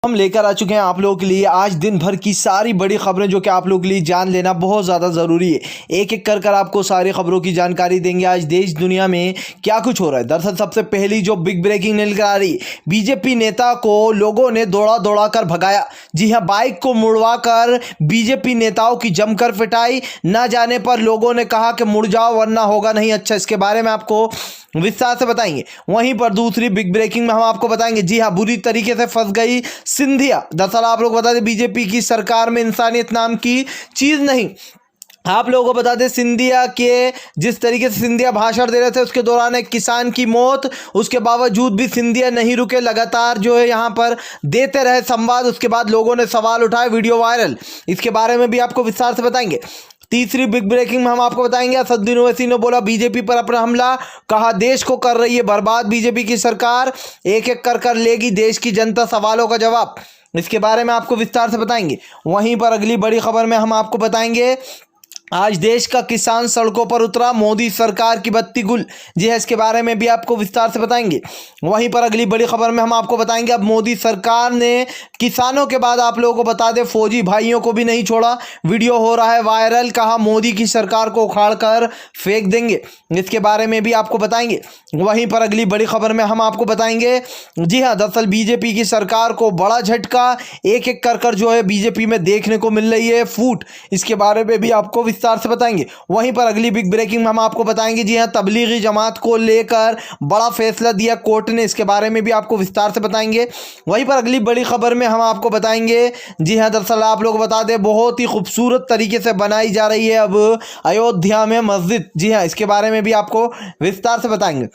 हम लेकर आ चुके हैं आप लोगों के लिए आज दिन भर की सारी बड़ी खबरें जो कि आप लोगों के लिए जान लेना बहुत ज़्यादा ज़रूरी है। एक एक कर आपको सारी खबरों की जानकारी देंगे आज देश दुनिया में क्या कुछ हो रहा है। दरअसल सबसे पहली जो बिग ब्रेकिंग निकल आ रही, बीजेपी नेता को लोगों ने दौड़ा दौड़ा कर भगाया। जी हाँ, बाइक को मुड़वा कर बीजेपी नेताओं की जमकर पिटाई। न जाने पर लोगों ने कहा कि मुड़ जाओ वरना होगा नहीं अच्छा। इसके बारे में आपको विस्तार से बताएंगे। वहीं पर दूसरी बिग ब्रेकिंग में हम आपको बताएंगे, जी हाँ, बुरी तरीके से फंस गई सिंधिया। दरअसल आप लोग बता दें, बीजेपी की सरकार में इंसानियत नाम की चीज नहीं। आप लोगों को बता दें, सिंधिया के जिस तरीके से सिंधिया भाषण दे रहे थे उसके दौरान एक किसान की मौत, उसके बावजूद भी सिंधिया नहीं रुके, लगातार जो है यहाँ पर देते रहे संवाद। उसके बाद लोगों ने सवाल उठाए, वीडियो वायरल। इसके बारे में भी आपको विस्तार से बताएंगे। तीसरी बिग ब्रेकिंग में हम आपको बताएंगे, असदुद्दीन ओवैसी ने बोला बीजेपी पर अपना हमला, कहा देश को कर रही है बर्बाद बीजेपी की सरकार, एक एक कर लेगी देश की जनता सवालों का जवाब। इसके बारे में आपको विस्तार से बताएंगे। वहीं पर अगली बड़ी खबर में हम आपको बताएंगे, आज देश का किसान सड़कों पर उतरा, मोदी सरकार की बत्ती गुल। जी है, इसके बारे में भी आपको विस्तार से बताएंगे। वहीं पर अगली बड़ी खबर में हम आपको बताएंगे, अब मोदी सरकार ने किसानों के बाद आप लोगों को बता दें फौजी भाइयों को भी नहीं छोड़ा। वीडियो हो रहा है वायरल, कहा मोदी की सरकार को उखाड़ कर फेंक देंगे। इसके बारे में भी आपको बताएंगे। वहीं पर अगली बड़ी खबर में हम आपको बताएंगे, जी हाँ, दरअसल बीजेपी की सरकार को बड़ा झटका, एक एक कर जो है बीजेपी में देखने को मिल रही है फूट। इसके बारे में भी आपको विस्तार से बताएंगे। वहीं पर अगली बिग ब्रेकिंग में हम आपको बताएंगे, जी हां, तबलीगी जमात को लेकर बड़ा फैसला दिया कोर्ट ने। इसके बारे में भी आपको विस्तार से बताएंगे। वहीं पर अगली बड़ी खबर में हम आपको बताएंगे, जी हां, दरअसल आप लोग बता दें बहुत ही खूबसूरत तरीके से बनाई जा रही है अब अयोध्या में मस्जिद। जी हां, इसके बारे में भी आपको विस्तार से बताएंगे।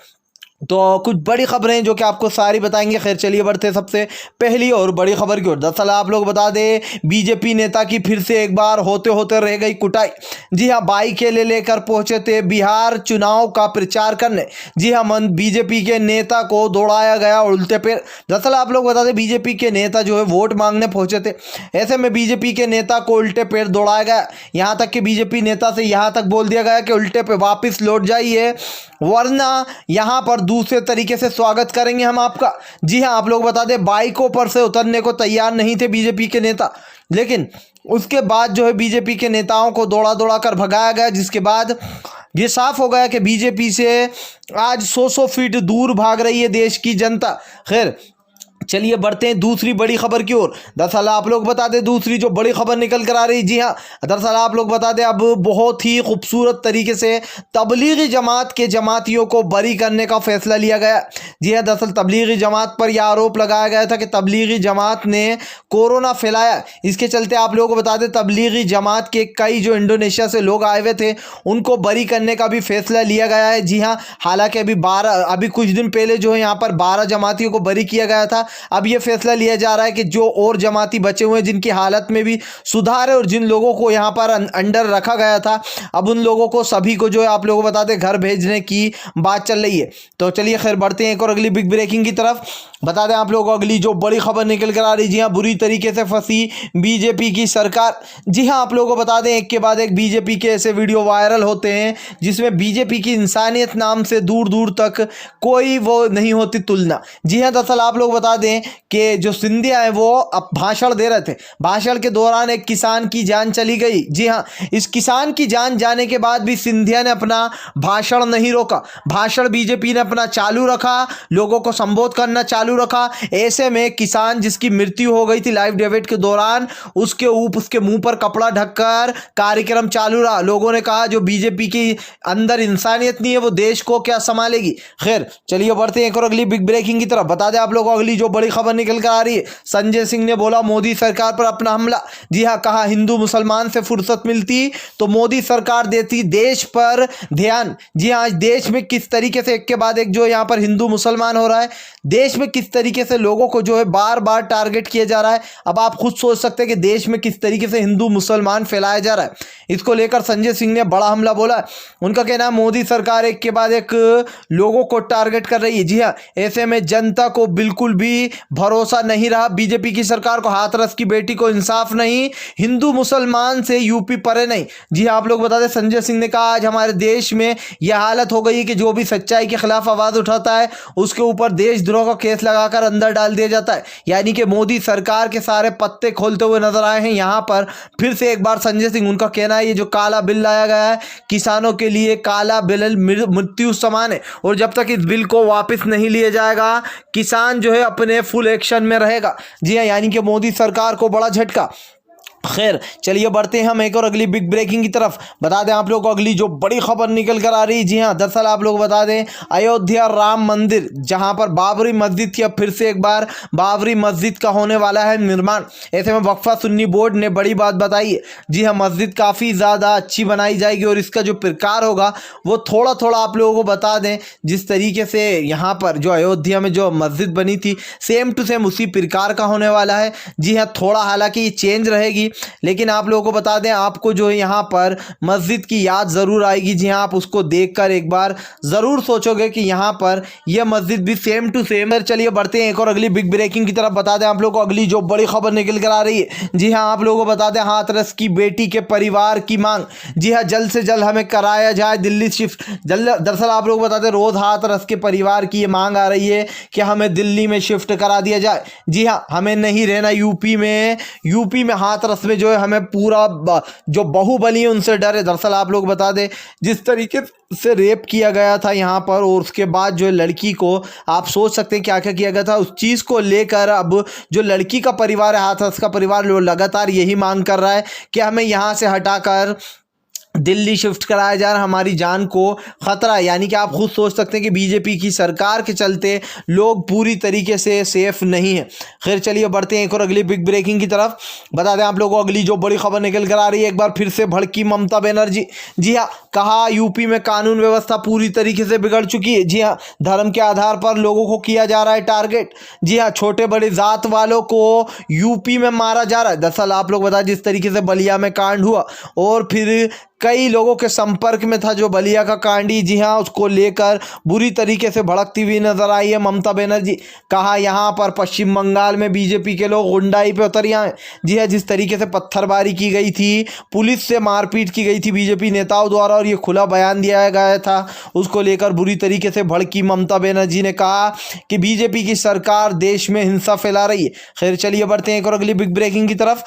तो कुछ बड़ी खबरें जो कि आपको सारी बताएंगे। खैर चलिए बढ़ते सबसे पहली और बड़ी खबर की ओर। दरअसल आप लोग बता दें, बीजेपी नेता की फिर से एक बार होते होते रह गई कुटाई। जी हां, बाइकें लेकर पहुंचे थे बिहार चुनाव का प्रचार करने। जी हां, बीजेपी के नेता को दौड़ाया गया उल्टे पैर। दरअसल आप लोग बता दें, बीजेपी के नेता जो है वोट मांगने पहुंचे थे, ऐसे में बीजेपी के नेता को उल्टे पैर दौड़ाया गया। यहां तक कि बीजेपी नेता से यहां तक बोल दिया गया कि उल्टे पे वापिस लौट जाइए वरना यहां पर दूसरे तरीके से स्वागत करेंगे हम आपका। जी हां, आप लोग बता दें बाइकों पर से उतरने को तैयार नहीं थे बीजेपी के नेता, लेकिन उसके बाद जो है बीजेपी के नेताओं को दौड़ा दौड़ा कर भगाया गया, जिसके बाद ये साफ हो गया कि बीजेपी से आज 100 फीट दूर भाग रही है देश की जनता। खैर चलिए बढ़ते हैं दूसरी बड़ी खबर की ओर। दरअसल आप लोग बता दें दूसरी जो बड़ी खबर निकल कर आ रही, जी हाँ, दरअसल आप लोग बता दें अब बहुत ही खूबसूरत तरीके से तबलीगी जमात के जमातियों को बरी करने का फैसला लिया गया। जी हाँ, दरअसल तबलीगी जमात पर यह आरोप लगाया गया था कि तबलीगी जमात ने कोरोना फैलाया। इसके चलते आप लोगों को बता दें तबलीगी जमात के कई जो इंडोनेशिया से लोग आए हुए थे उनको बरी करने का भी फैसला लिया गया है। जी हाँ, हालांकि अभी कुछ दिन पहले जो है यहाँ पर 12 जमातियों को बरी किया गया था। अब यह फैसला लिया जा रहा है कि जो और जमाती बचे हुए हैं जिनकी हालत में भी सुधार है और जिन लोगों को यहाँ पर अंडर रखा गया था, अब उन लोगों को सभी को जो है आप लोगों को बता दें घर भेजने की बात चल रही है। तो चलिए खैर बढ़ते हैं एक और अगली बिग ब्रेकिंग की तरफ। बता दें आप लोगों को अगली जो बड़ी खबर निकल कर आ रही, जी हाँ, बुरी तरीके से फंसी बीजेपी की सरकार। जी हाँ, आप लोगों को बता दें एक के बाद एक बीजेपी के ऐसे वीडियो वायरल होते हैं जिसमें बीजेपी की इंसानियत नाम से दूर दूर तक कोई वो नहीं होती तुलना। जी हाँ, दरअसल आप लोग बता दें कि जो सिंधिया है वो अब भाषण दे रहे थे, भाषण के दौरान एक किसान की जान चली गई। जी हाँ, इस किसान की जान जाने के बाद भी सिंधिया ने अपना भाषण नहीं रोका, भाषण बीजेपी ने अपना चालू रखा, लोगों को संबोधित करना चालू रखा। ऐसे में किसान जिसकी मृत्यु हो गई थी लाइव डिबेट के दौरान, उसके मुंह पर कपड़ा ढककर कार्यक्रम चालू रहा। लोगों ने कहा जो बीजेपी की अंदर इंसानियत नहीं है वो देश को क्या संभालेगी। खैर चलिए बढ़ते हैं एक और अगली बिग ब्रेकिंग की तरफ। बता दें आप लोगों को अगली जो बड़ी खबर निकल कर आ रही है, संजय सिंह ने बोला मोदी सरकार पर अपना हमला। जी हाँ, कहा हिंदू मुसलमान से फुर्सत मिलती तो मोदी सरकार देती देश पर ध्यान। जी हाँ, आज देश में किस तरीके से एक के बाद एक जो यहाँ पर हिंदू मुसलमान हो रहा है, देश में किस तरीके से लोगों को जो है बार बार टारगेट किया जा रहा है। अब आप खुद सोच सकते हैं कि देश में किस तरीके से हिंदू मुसलमान फैलाया जा रहा है। इसको लेकर संजय सिंह ने बड़ा हमला बोला। उनका कहना है मोदी सरकार एक के बाद एक लोगों को टारगेट कर रही है। जी हाँ, ऐसे में जनता को बिल्कुल भी भरोसा नहीं रहा बीजेपी की सरकार को। हाथरस की बेटी को इंसाफ नहीं, हिंदू मुसलमान से यूपी परे नहीं। जी आप लोग बता दें, संजय सिंह ने कहा आज हमारे देश में यह हालत हो गई कि जो भी सच्चाई के खिलाफ आवाज उठाता है उसके ऊपर देशद्रोह का केस लगाकर अंदर डाल दिया जाता है। यानी कि मोदी सरकार के सारे पत्ते खोलते हुए नजर आए हैं यहाँ पर। फिर से एक बार संजय सिंह, उनका कहना है ये जो काला बिल लाया गया है किसानों के लिए, काला बिल मृत्यु समान है, और जब तक इस बिल को वापस नहीं लिया जाएगा किसान जो है अपने फुल एक्शन में रहेगा। जी हाँ, यानी कि मोदी सरकार को बड़ा झटका। खैर चलिए बढ़ते हैं हम एक और अगली बिग ब्रेकिंग की तरफ। बता दें आप लोगों को अगली जो बड़ी खबर निकल कर आ रही है। जी हाँ, दरअसल आप लोग बता दें अयोध्या राम मंदिर, जहां पर बाबरी मस्जिद की अब फिर से एक बार बाबरी मस्जिद का होने वाला है निर्माण। ऐसे में वक्फा सुन्नी बोर्ड ने बड़ी बात बताई है। जी हाँ, मस्जिद काफ़ी ज़्यादा अच्छी बनाई जाएगी और इसका जो प्रकार होगा वो थोड़ा थोड़ा आप लोगों को बता दें, जिस तरीके से यहाँ पर जो अयोध्या में जो मस्जिद बनी थी सेम टू सेम उसी प्रकार का होने वाला है। जी हाँ, थोड़ा हालांकि ये चेंज रहेगी, लेकिन आप लोगों को बता दें आपको जो है यहाँ पर मस्जिद की याद ज़रूर आएगी। जी हाँ, आप उसको देखकर एक बार ज़रूर सोचोगे कि यहाँ पर यह मस्जिद भी सेम टू सेम। चलिए बढ़ते हैं एक और अगली बिग ब्रेकिंग की तरफ। बता दें आप लोगों को अगली जो बड़ी खबर निकल कर आ रही है। जी हाँ, आप लोगों को बता दें हाथरस की बेटी के परिवार की मांग। जी हाँ, जल्द से जल्द हमें कराया जाए दिल्ली शिफ्ट। दरअसल आप लोग बता दें रोज़ हाथरस के परिवार की ये मांग आ रही है कि हमें दिल्ली में शिफ्ट करा दिया जाए। जी हाँ, हमें नहीं रहना यूपी में। यूपी में हाथरस में जो है हमें पूरा जो बाहुबली है उनसे डर है। दरअसल आप लोग बता दें जिस तरीके से रेप किया गया था यहाँ पर, और उसके बाद जो लड़की को आप सोच सकते हैं क्या क्या किया गया था, उस चीज़ को लेकर अब जो लड़की का परिवार है, हाथरस का परिवार, लगातार यही मांग कर रहा है कि हमें यहाँ से हटाकर दिल्ली शिफ्ट कराया जा रहा, हमारी जान को खतरा है। यानी कि आप खुद सोच सकते हैं कि बीजेपी की सरकार के चलते लोग पूरी तरीके से सेफ नहीं है। खैर चलिए बढ़ते हैं एक और अगली बिग ब्रेकिंग की तरफ। बता दें आप लोगों को अगली जो बड़ी खबर निकल कर आ रही है, एक बार फिर से भड़की ममता बनर्जी। जी हाँ, कहा यूपी में कानून व्यवस्था पूरी तरीके से बिगड़ चुकी है। जी हाँ, धर्म के आधार पर लोगों को किया जा रहा है टारगेट। जी हाँ, छोटे बड़े जात वालों को यूपी में मारा जा रहा है। दरअसल आप लोग बताएं जिस तरीके से बलिया में कांड हुआ और फिर कई लोगों के संपर्क में था जो बलिया का कांडी। जी हाँ, उसको लेकर बुरी तरीके से भड़कती हुई नजर आई है ममता बनर्जी। कहा यहाँ पर पश्चिम बंगाल में बीजेपी के लोग गुंडाई पे उतर आए। जी हाँ, जिस तरीके से पत्थरबारी की गई थी, पुलिस से मारपीट की गई थी बीजेपी नेताओं द्वारा और ये खुला बयान दिया गया था, उसको लेकर बुरी तरीके से भड़की ममता बनर्जी ने कहा कि बीजेपी की सरकार देश में हिंसा फैला रही है। खैर चलिए बढ़ते हैं एक और अगली बिग ब्रेकिंग की तरफ।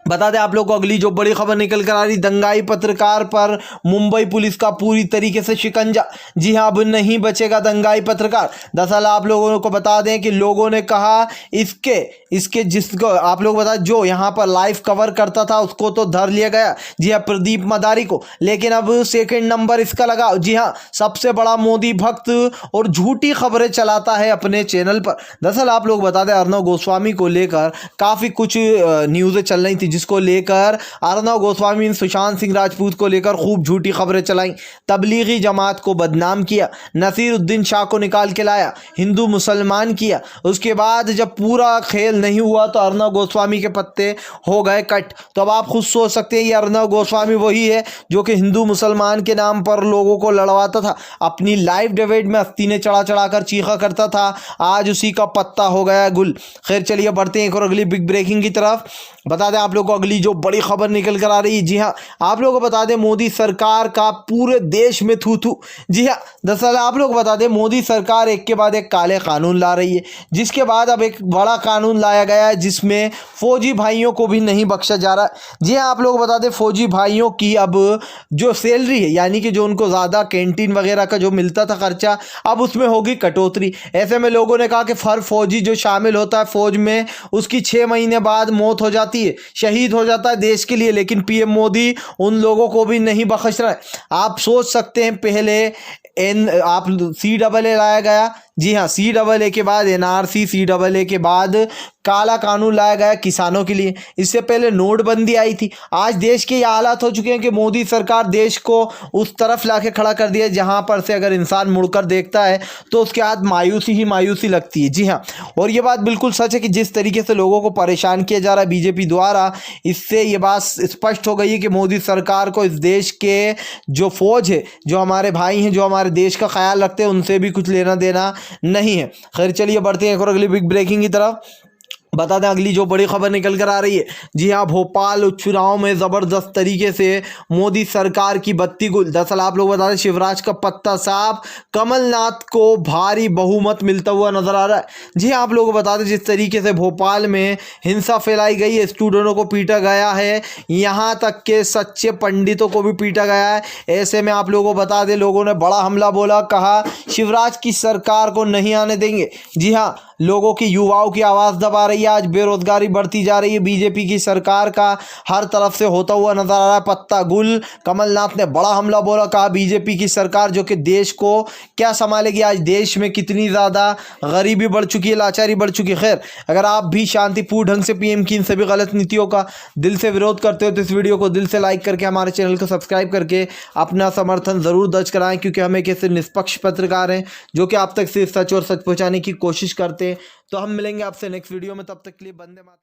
बता दें आप लोग को अगली जो बड़ी खबर निकल कर आ रही, दंगाई पत्रकार पर मुंबई पुलिस का पूरी तरीके से शिकंजा। जी हाँ, अब नहीं बचेगा दंगाई पत्रकार। दरअसल आप लोगों को बता दें कि लोगों ने कहा इसके जिसको आप लोग बता जो यहाँ पर लाइव कवर करता था उसको तो धर लिया गया। जी हाँ, प्रदीप मदारी को, लेकिन अब सेकंड नंबर इसका लगा। जी हाँ, सबसे बड़ा मोदी भक्त और झूठी खबरें चलाता है अपने चैनल पर। दरअसल आप लोग बता दें अर्नब गोस्वामी को लेकर काफ़ी कुछ न्यूज़ें चल रही थी, जिसको लेकर अर्नब गोस्वामी सुशांत सिंह राजपूत को लेकर खूब झूठी खबरें चलाई, तबलीगी जमात को बदनाम किया, नसीरुद्दीन शाह को निकाल के लाया, हिंदू मुसलमान किया। उसके बाद जब पूरा खेल नहीं हुआ तो अर्नब गोस्वामी के पत्ते हो गए कट। तो अब आप खुद सोच सकते हैं ये अर्नब गोस्वामी वही है जो कि हिंदू मुसलमान के नाम पर लोगों को लड़वाता था, अपनी लाइव डिबेट में अस्तीने चढ़ा चढ़ाकर चीखा करता था, आज उसी का पत्ता हो गया गुल। खैर चलिए बढ़ते हैं एक और अगली बिग ब्रेकिंग की तरफ। बता दें आप लोगों को अगली जो बड़ी खबर निकल कर आ रही है। जी हाँ, आप लोगों को बता दें मोदी सरकार का पूरे देश में थू थू। जी हाँ, दरअसल आप लोग बता दें मोदी सरकार एक के बाद एक काले कानून ला रही है, जिसके बाद अब एक बड़ा कानून लाया गया है जिसमें फौजी भाइयों को भी नहीं बख्शा जा रहा है। जी हाँ, आप लोग बता दें फौजी भाइयों की अब जो सैलरी है, यानी कि जो उनको ज़्यादा कैंटीन वगैरह का जो मिलता था खर्चा, अब उसमें होगी कटौती। ऐसे में लोगों ने कहा कि हर फौजी जो शामिल होता है फौज में उसकी 6 महीने बाद मौत हो जाती है, शहीद हो जाता है देश के लिए, लेकिन पीएम मोदी उन लोगों को भी नहीं बख्श रहा है। आप सोच सकते हैं पहले आप CAA लाया गया। जी हाँ, CAA के बाद NRC, CAA के बाद काला कानून लाया गया किसानों के लिए। इससे पहले नोटबंदी आई थी। आज देश के ये हालात हो चुके हैं कि मोदी सरकार देश को उस तरफ लाके खड़ा कर दिया जहां पर से अगर इंसान मुड़कर देखता है तो उसके हाथ मायूसी ही मायूसी लगती है। जी हाँ, और ये बात बिल्कुल सच है कि जिस तरीके से लोगों को परेशान किया जा रहा है बीजेपी द्वारा, इससे ये बात स्पष्ट हो गई है कि मोदी सरकार को इस देश के जो फौज है, जो हमारे भाई हैं, जो हमारे देश का ख्याल रखते हैं, उनसे भी कुछ लेना देना नहीं है। खैर चलिए बढ़ते हैं एक और अगली बिग ब्रेकिंग की तरफ। बता दें अगली जो बड़ी खबर निकल कर आ रही है, जी हाँ, भोपाल उपचुनाव में जबरदस्त तरीके से मोदी सरकार की बत्ती गुल। दरअसल आप लोग बता दें शिवराज का पत्ता साफ, कमलनाथ को भारी बहुमत मिलता हुआ नजर आ रहा है। जी हाँ, आप लोगों को बता दें जिस तरीके से भोपाल में हिंसा फैलाई गई है, स्टूडेंटों को पीटा गया है, यहाँ तक के सच्चे पंडितों को भी पीटा गया है। ऐसे में आप लोगों को बता दें लोगों ने बड़ा हमला बोला, कहा शिवराज की सरकार को नहीं आने देंगे। जी हाँ, लोगों की युवाओं की आवाज़ दबा रही है। आज बेरोजगारी बढ़ती जा रही है, बीजेपी की सरकार का हर तरफ से होता हुआ नजर आ रहा है पत्ता गुल। कमलनाथ ने बड़ा हमला बोला, कहा बीजेपी की सरकार जो कि देश को क्या संभालेगी। आज देश में कितनी ज़्यादा गरीबी बढ़ चुकी है, लाचारी बढ़ चुकी है। खैर अगर आप भी शांतिपूर्ण ढंग से पीएम की इन सभी गलत नीतियों का दिल से विरोध करते हो तो इस वीडियो को दिल से लाइक करके हमारे चैनल को सब्सक्राइब करके अपना समर्थन ज़रूर दर्ज कराएं, क्योंकि हम एक ऐसे निष्पक्ष पत्रकार हैं जो कि आप तक सिर्फ सच और सच पहुँचाने की कोशिश करते हैं। तो हम मिलेंगे आपसे नेक्स्ट वीडियो में, तब तक के लिए वंदे मातरम।